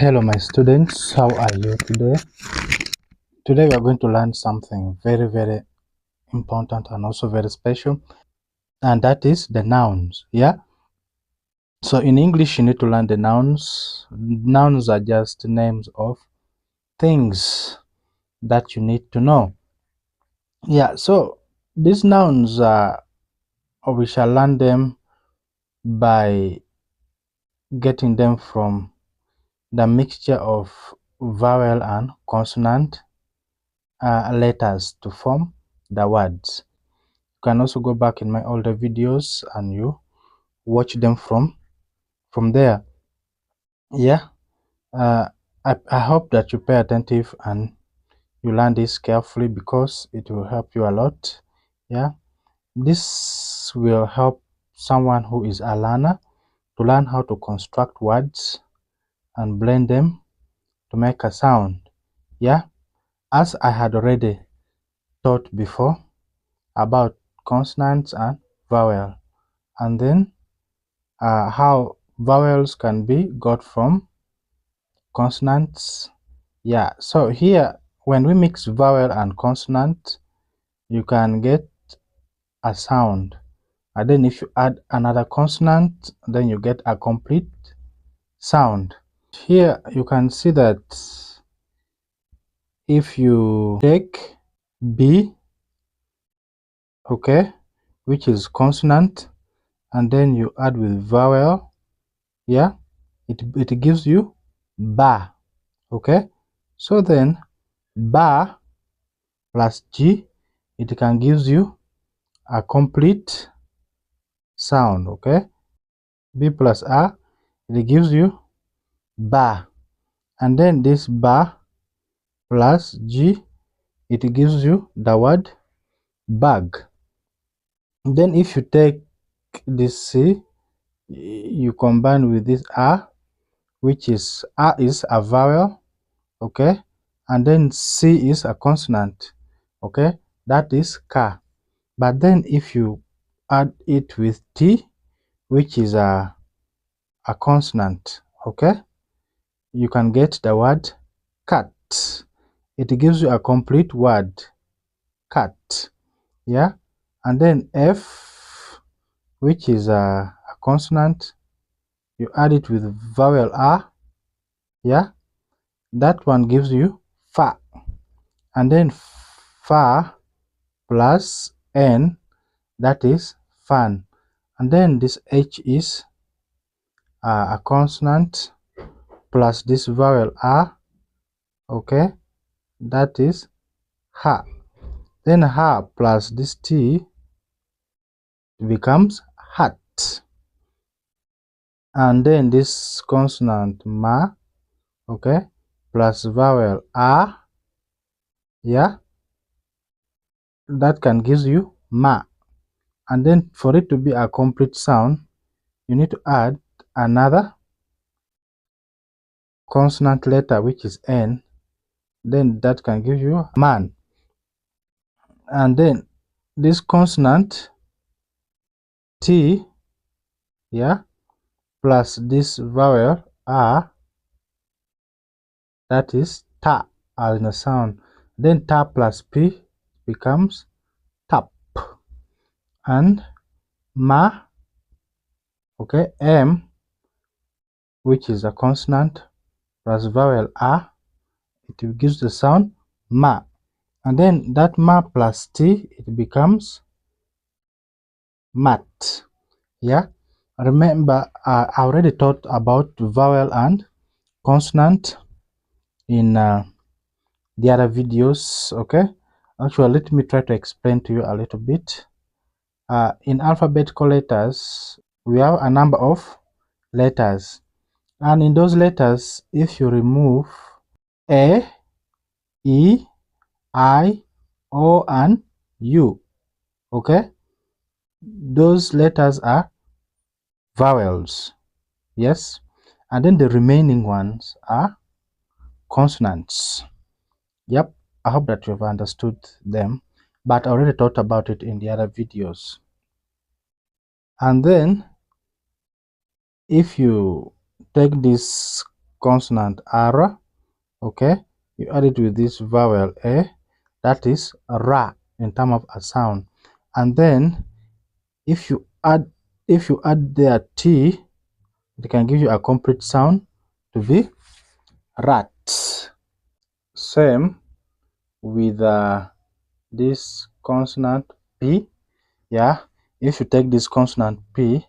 Hello my students, how are you today? Today we are going to learn something very important and also very special, and that is the nouns. Yeah, so in English you need to learn the nouns. Nouns are just names of things that you need to know. Yeah, so these nouns are, or we shall learn them by getting them from the mixture of vowel and consonant letters to form the words. You can also go back in my older videos and you watch them from there. Yeah, I hope that you pay attentive and you learn this carefully, because it will help you a lot. Yeah, this will help someone who is a learner to learn how to construct words and blend them to make a sound. Yeah, as I had already taught before about consonants and vowel, and then how vowels can be got from consonants. Yeah, so here when we mix vowel and consonant, you can get a sound, and then if you add another consonant, then you get a complete sound. Here you can see that if you take B, okay, which is consonant, and then you add with vowel, yeah, it gives you ba. Okay, so then ba plus G, it can gives you a complete sound. Okay, B plus A, it gives you ba, and then this ba plus G, it gives you the word bag. Then if you take this C, you combine with this A, which is A is a vowel, okay, and then C is a consonant, okay, that is ka. But then if you add it with T, which is a consonant, okay, you can get the word cat. It gives you a complete word, cat. Yeah, and then F, which is a consonant, you add it with vowel A, yeah, that one gives you fa. And then fa plus N, that is fan. And then this H is a consonant plus this vowel A, okay, that is ha. Then ha plus this T becomes hat. And then this consonant ma, okay, plus vowel A, yeah, that can gives you ma. And then for it to be a complete sound, you need to add another consonant letter, which is N, then that can give you man. And then this consonant T, yeah, plus this vowel A, that is ta as in a sound. Then ta plus P becomes tap. And ma, okay, M, which is a consonant plus vowel A, it gives the sound ma. And then that ma plus T, it becomes mat. Yeah, remember I already taught about vowel and consonant in the other videos. Okay, actually let me try to explain to you a little bit. In alphabetical letters, we have a number of letters, and in those letters, if you remove A, E, I, O and U, okay, those letters are vowels. Yes, and then the remaining ones are consonants. Yep, I hope that you have understood them, but I already talked about it in the other videos. And then if you take this consonant R, okay, you add it with this vowel A, that is Ra in terms of a sound. And then if you add there T, it can give you a complete sound to be rat. Same with this consonant P. Yeah, if you take this consonant P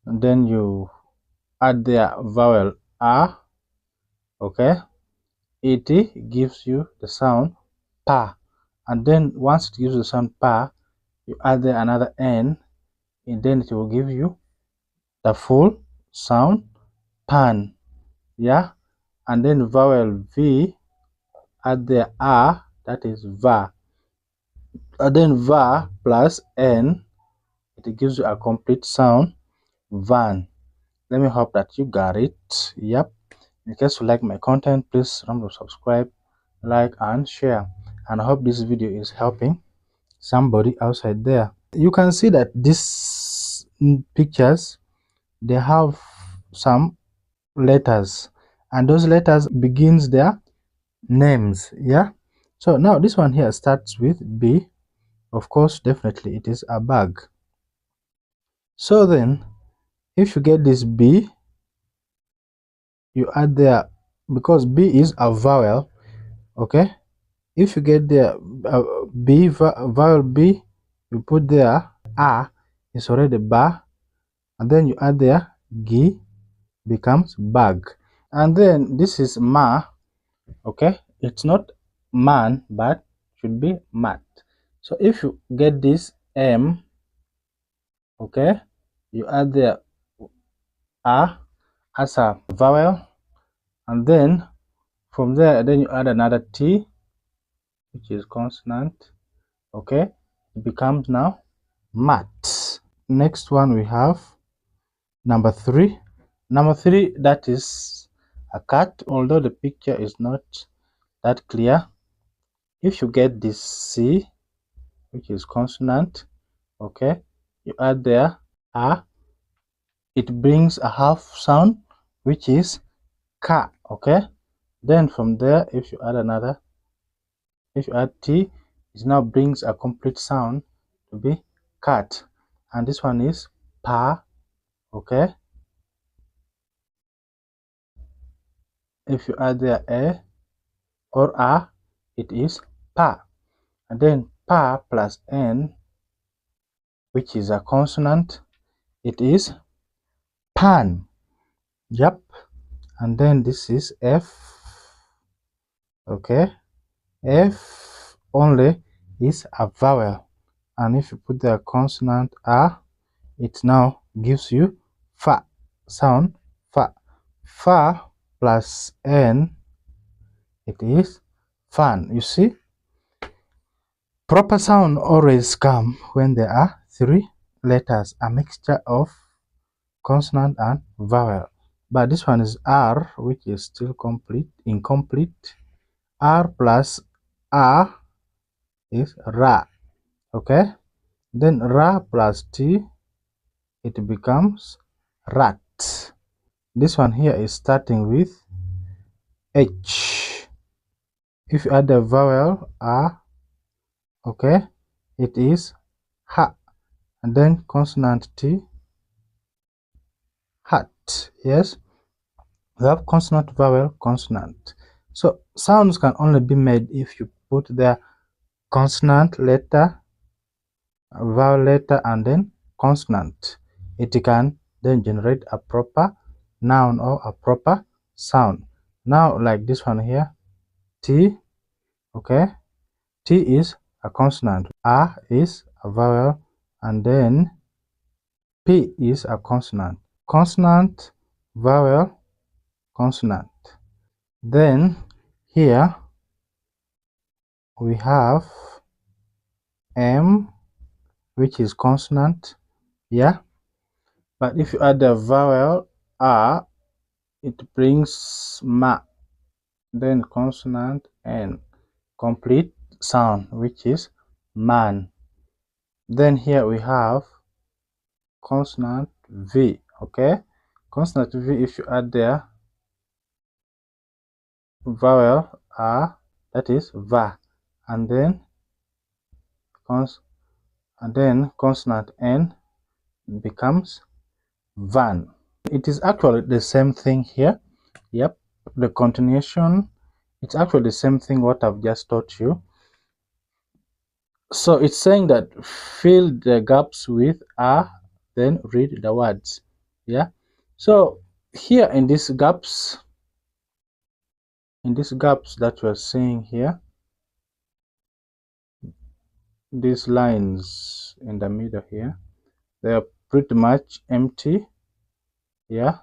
and then you add their vowel R, okay, it gives you the sound pa. And then once it gives you the sound pa, you add there another N, and then it will give you the full sound pan. Yeah, and then vowel V, add the R, that is va. And then va plus N, it gives you a complete sound van. Let me hope that you got it. Yep. In case you like my content, please remember to subscribe, like, and share. And I hope this video is helping somebody outside there. You can see that these pictures, they have some letters, and those letters begins their names. Yeah, so now this one here starts with B. Of course, definitely it is a bag. So then if you get this B, you add there, because B is a vowel, okay, if you get there vowel B, you put there A, is already ba, and then you add there G, becomes bag. And then this is ma, okay, it's not man but should be mat. So if you get this M, okay, you add there A as a vowel, and then from there then you add another T, which is consonant, okay, it becomes now mat. Next one we have number 3. Number 3, that is a cat, although the picture is not that clear. If you get this C, which is consonant, okay, you add there A, it brings a half sound, which is ka, okay. Then from there, if you add T, it now brings a complete sound to be cat. And this one is pa, okay. If you add there A or A, it is pa. And then pa plus N, which is a consonant, it is pan. Yep. And then this is F, okay. F only is a vowel, and if you put the consonant A, it now gives you fa sound, fa. Fa plus N, it is fan. You see, proper sound always come when there are 3 letters, a mixture of consonant and vowel. But this one is R, which is still incomplete. R plus A is Ra, okay. Then Ra plus T, it becomes rat. This one here is starting with H. If you add the vowel A, okay, it is ha. And then consonant T, hat. Yes, we have consonant, vowel, consonant. So sounds can only be made if you put the consonant letter, vowel letter, and then consonant. It can then generate a proper noun or a proper sound. Now like this one here, T, okay, T is a consonant, A is a vowel, and then P is a consonant. Consonant, vowel, consonant. Then here we have M, which is consonant, yeah. But if you add the vowel A, it brings ma, then consonant N, complete sound, which is man. Then here we have consonant V, okay. Consonant V, if you add there vowel a, that is va, and then consonant n becomes van. It is actually the same thing here. Yep, the continuation, it's actually the same thing what I've just taught you. So it's saying that fill the gaps with a, then read the words. Yeah, so here in these gaps that we're seeing here, these lines in the middle here, they are pretty much empty. Yeah,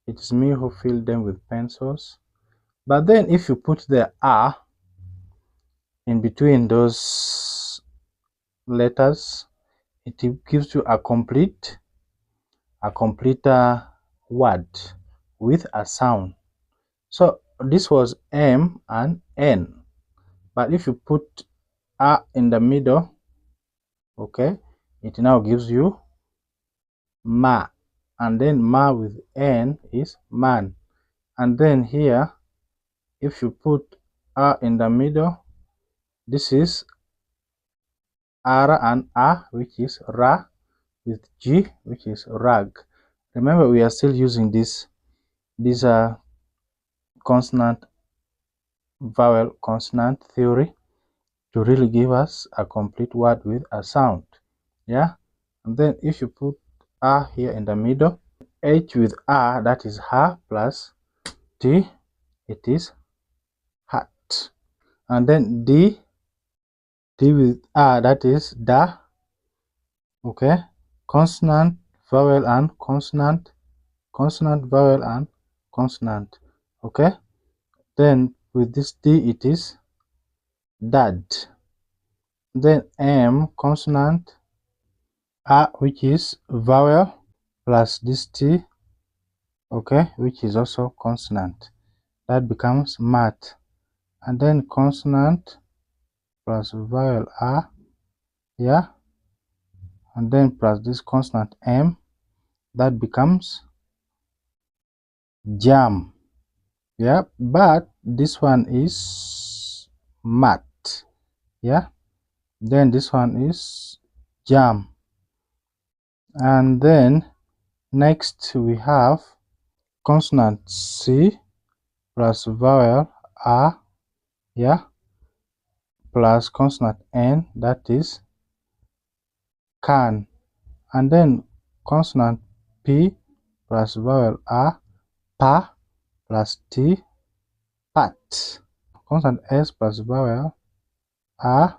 it's me who filled them with pencils. But then if you put the a in between those letters, it gives you a complete word with a sound. So this was M and N, but if you put a in the middle, okay, it now gives you ma, and then ma with N is man. And then here, if you put a in the middle, this is R and A, which is ra, with G, which is rag. Remember, we are still using these consonant vowel consonant theory to really give us a complete word with a sound. Yeah, and then if you put a here in the middle, H with a, that is ha, plus T, it is hat. And then D with a, that is da. Okay, consonant vowel and consonant, vowel and consonant. Okay, then with this D it is dad. Then M consonant, a, which is vowel, plus this T, okay, which is also consonant, that becomes mat. And then consonant plus vowel a, yeah, and then plus this consonant M, that becomes jam. Yeah, but this one is mat. Yeah, then this one is jam. And then next we have consonant C plus vowel a, yeah, plus consonant N, that is can. And then consonant P plus vowel a, pa, plus T, pat. Consonant S plus vowel a,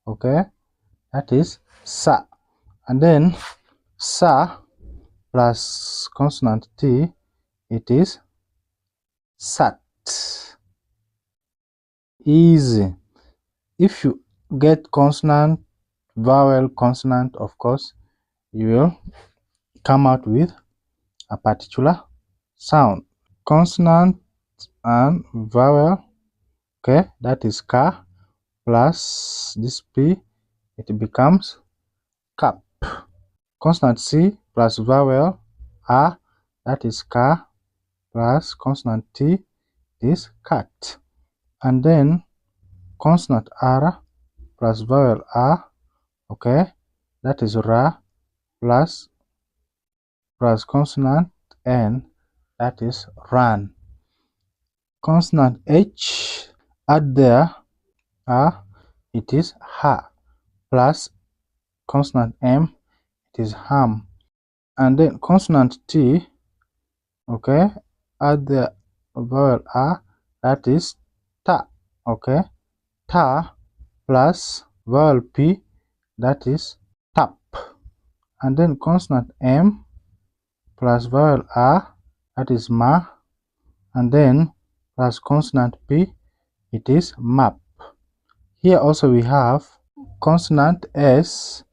okay, that is sa. And then sa plus consonant T, it is sat. Easy. If you get consonant, vowel, consonant, of course, you will come out with a particular sound. Consonant and vowel, okay, that is ka, plus this P, it becomes cap. Consonant C plus vowel a, that is ka, plus consonant T is cat. And then consonant R plus vowel a, okay, that is ra, plus consonant N, that is run. Consonant H, add there a, it is ha, plus consonant M, it is ham. And then consonant T, okay, add the vowel a, that is ta, okay, ta, plus vowel P, that is tap. And then consonant M plus vowel a, that is ma, and then plus consonant P, it is map. Here also we have consonant S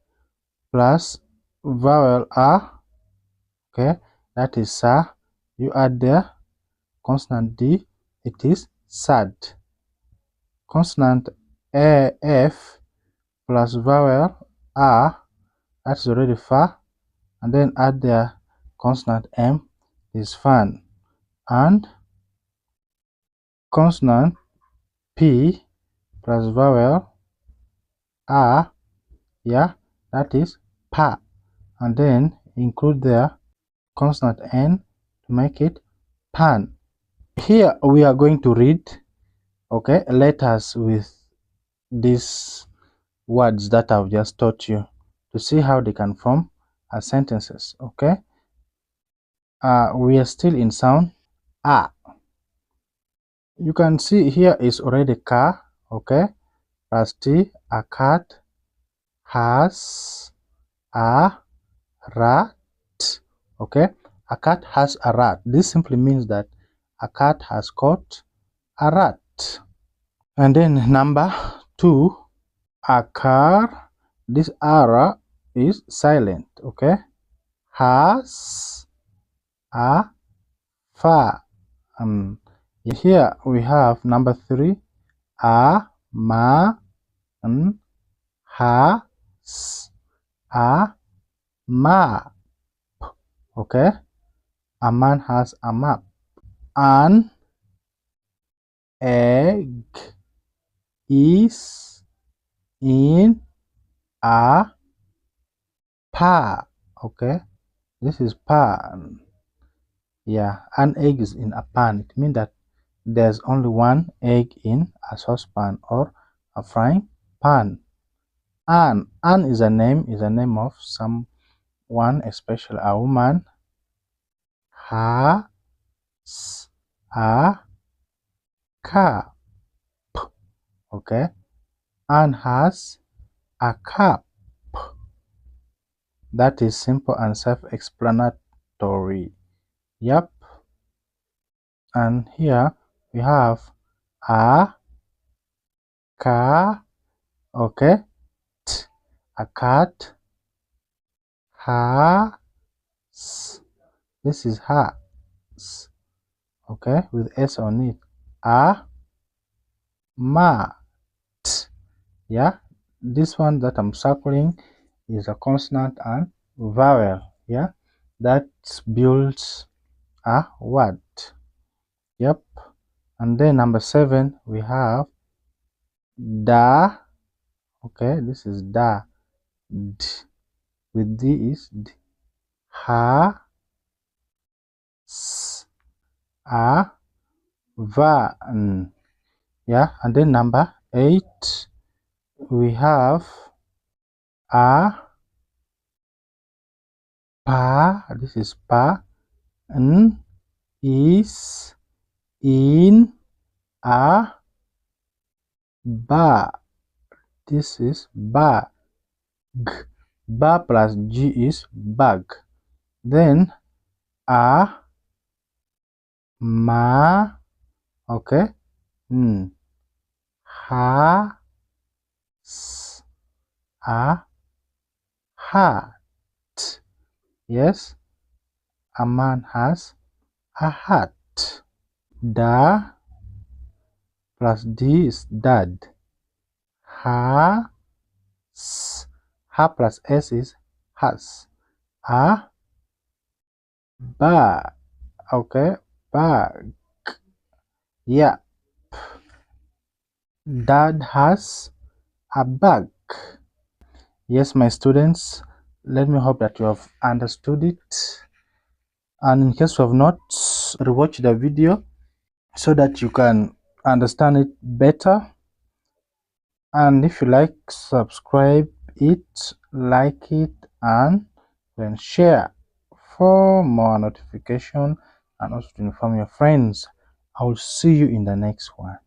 plus vowel a, okay, that is sa. You add there consonant D, it is sad. Consonant A, F plus vowel a, that's already fa, and then add there consonant M, is fan. And consonant P plus vowel A, yeah, that is pa, and then include their consonant N to make it pan. Here we are going to read, okay, letters with these words that I've just taught you to see how they can form as sentences. Okay, we are still in sound A. You can see here is already car, okay, plus T, a cat has a rat, okay. A cat has a rat. This simply means that a cat has caught a rat. And then number 2, a car, this R is silent, okay, has a fa. Here we have number 3, a ma has a map, okay. A man has a map. An egg is in a pan, okay. This is pan. Yeah, an egg is in a pan. It means that there's only one egg in a saucepan or a frying pan. An is a name of someone, especially a woman. Has a cup, okay. Anne has a cup. That is simple and self-explanatory. Yep. And here we have a car, okay. A cat has, this is has, okay, with S on it. A mat, yeah. This one that I'm circling is a consonant and vowel, yeah, that builds a word. Yep. And then number 7 we have da, okay, this is da, d with D is d, ha s a va n, yeah. And then number 8 we have a pa, this is pa, n is in a bar, this is bag, bar plus G is bag. Then a ma, okay, ha s a hat, yes, a man has a hat. Da plus D is dad. Ha s, ha plus S is has. A bag, okay, bag, yeah. Dad has a bag. Yes, my students, let me hope that you have understood it, and in case you have not, rewatch the video so that you can understand it better. And if you like, subscribe it, like it, and then share for more notification and also to inform your friends. I will see you in the next one.